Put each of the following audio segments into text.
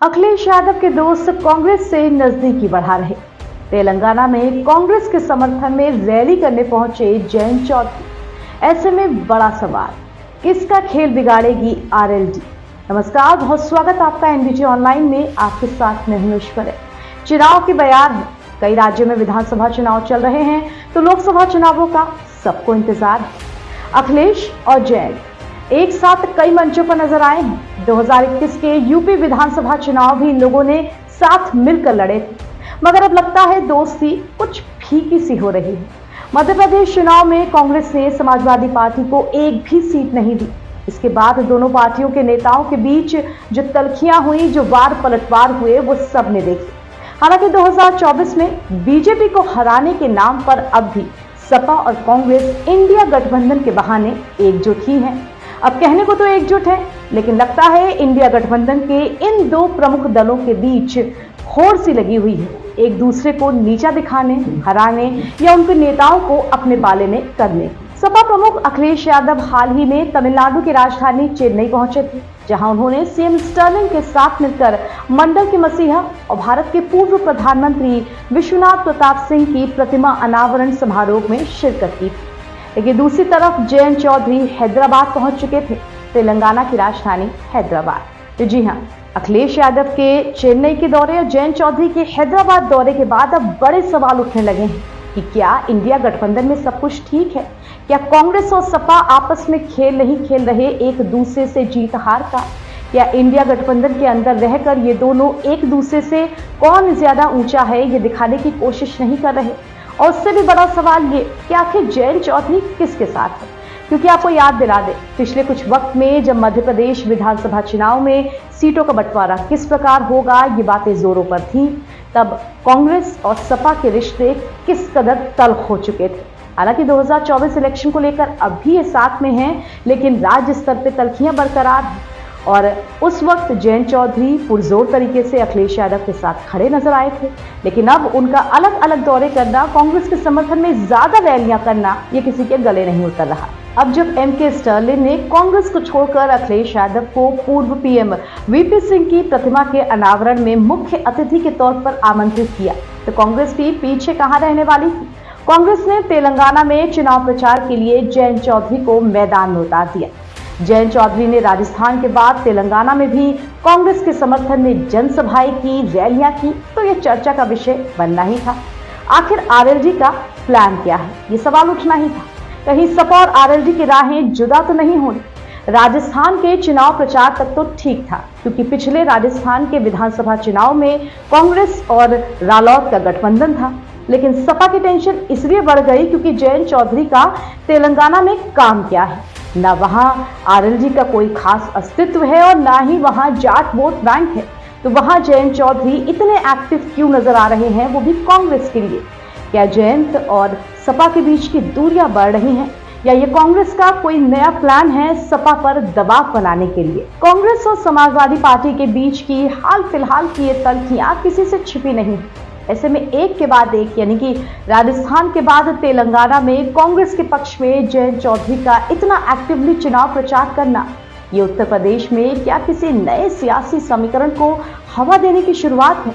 अखिलेश यादव के दोस्त कांग्रेस से नजदीकी बढ़ा रहे। तेलंगाना में कांग्रेस के समर्थन में रैली करने पहुंचे जयंत चौधरी। ऐसे में बड़ा सवाल, किसका खेल बिगाड़ेगी आरएलडी। नमस्कार, बहुत स्वागत आपका एनबीटी ऑनलाइन में। आपके साथ मैं हूं ऐश्वर्या। चुनाव की बयार है, कई राज्यों में विधानसभा चुनाव चल रहे हैं तो लोकसभा चुनावों का सबको इंतजार है। अखिलेश और जयंत एक साथ कई मंचों पर नजर आए हैं। 2021 के यूपी विधानसभा चुनाव भी इन लोगों ने साथ मिलकर लड़े थे, मगर अब लगता है दोस्ती कुछ फीकी सी हो रही है। मध्य प्रदेश चुनाव में कांग्रेस ने समाजवादी पार्टी को एक भी सीट नहीं दी। इसके बाद दोनों पार्टियों के नेताओं के बीच जो तल्खियां हुई, जो वार पलटवार हुए, वो सबने देखी। हालांकि 2024 में बीजेपी को हराने के नाम पर अब भी सपा और कांग्रेस इंडिया गठबंधन के बहाने एकजुट ही हैं। अब कहने को तो एकजुट है, लेकिन लगता है इंडिया गठबंधन के इन दो प्रमुख दलों के बीच होड़ सी लगी हुई है, एक दूसरे को नीचा दिखाने, हराने या उनके नेताओं को अपने बाले में करने। सपा प्रमुख अखिलेश यादव हाल ही में तमिलनाडु की राजधानी चेन्नई पहुंचे थे, जहां उन्होंने सीएम स्टर्लिन के साथ मिलकर मंडल के मसीहा और भारत के पूर्व प्रधानमंत्री विश्वनाथ प्रताप सिंह की प्रतिमा अनावरण समारोह में शिरकत की। लेकिन दूसरी तरफ जयंत चौधरी हैदराबाद पहुंच चुके थे, तेलंगाना की राजधानी हैदराबाद। तो जी हां, अखिलेश यादव के चेन्नई के दौरे और जयंत चौधरी के हैदराबाद दौरे के बाद अब बड़े सवाल उठने लगे हैं कि क्या इंडिया गठबंधन में सब कुछ ठीक है? क्या कांग्रेस और सपा आपस में खेल नहीं खेल रहे एक दूसरे से जीत हार का? या इंडिया गठबंधन के अंदर रहकर ये दोनों एक दूसरे से कौन ज्यादा ऊंचा है ये दिखाने की कोशिश नहीं कर रहे? और उससे भी बड़ा सवाल ये कि आखिर जयंत चौधरी किसके साथ है? क्योंकि आपको याद दिला दे, पिछले कुछ वक्त में जब मध्य प्रदेश विधानसभा चुनाव में सीटों का बंटवारा किस प्रकार होगा ये बातें जोरों पर थी, तब कांग्रेस और सपा के रिश्ते किस कदर तल्ख हो चुके थे। हालांकि 2024 इलेक्शन को लेकर अब भी ये साथ में हैं, लेकिन राज्य स्तर पर तल्खियां बरकरार हैं। और उस वक्त जयंत चौधरी पुरजोर तरीके से अखिलेश यादव के साथ खड़े नजर आए थे, लेकिन अब उनका अलग अलग दौरे करना, कांग्रेस के समर्थन में ज्यादा रैलियां करना, ये किसी के गले नहीं उतर रहा। अब जब एमके स्टर्लिन ने कांग्रेस को छोड़कर अखिलेश यादव को पूर्व पीएम वीपी सिंह की प्रतिमा के अनावरण में मुख्य अतिथि के तौर पर आमंत्रित किया, तो कांग्रेस भी पीछे कहां रहने वाली थी। कांग्रेस ने तेलंगाना में चुनाव प्रचार के लिए जयंत चौधरी को मैदान में उतार दिया। जयंत चौधरी ने राजस्थान के बाद तेलंगाना में भी कांग्रेस के समर्थन में जनसभाएं की, रैलियां की, तो यह चर्चा का विषय बनना ही था। आखिर आरएलडी का प्लान क्या है, ये सवाल उठना ही था। कहीं सपा और आरएलडी की राहें जुदा तो नहीं हो रही? राजस्थान के चुनाव प्रचार तक तो ठीक था, क्योंकि पिछले राजस्थान के विधानसभा चुनाव में कांग्रेस और रालोद का गठबंधन था। लेकिन सपा की टेंशन इसलिए बढ़ गई क्योंकि जयंत चौधरी का तेलंगाना में काम क्या है। ना वहां आरएलडी का कोई खास अस्तित्व है और ना ही वहां जाट वोट बैंक है, तो वहां जयंत चौधरी इतने एक्टिव क्यों नजर आ रहे हैं, वो भी कांग्रेस के लिए? क्या जयंत और सपा के बीच की दूरियां बढ़ रही हैं, या ये कांग्रेस का कोई नया प्लान है सपा पर दबाव बनाने के लिए? कांग्रेस और समाजवादी पार्टी के बीच की हाल फिलहाल की ये तल्खियां किसी से छिपी नहीं है। ऐसे में एक के बाद एक, यानी कि राजस्थान के बाद तेलंगाना में कांग्रेस के पक्ष में जयंत चौधरी का इतना एक्टिवली चुनाव प्रचार करना, ये उत्तर प्रदेश में क्या किसी नए सियासी समीकरण को हवा देने की शुरुआत है?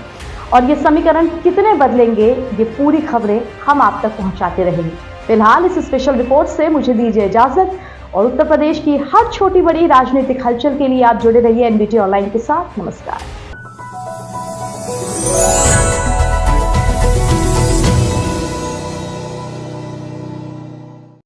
और ये समीकरण कितने बदलेंगे, ये पूरी खबरें हम आप तक पहुंचाते रहेंगे। फिलहाल इस स्पेशल रिपोर्ट से मुझे दीजिए इजाजत, और उत्तर प्रदेश की हर छोटी बड़ी राजनीतिक हलचल के लिए आप जुड़े रहिए एनबीटी ऑनलाइन के साथ। नमस्कार।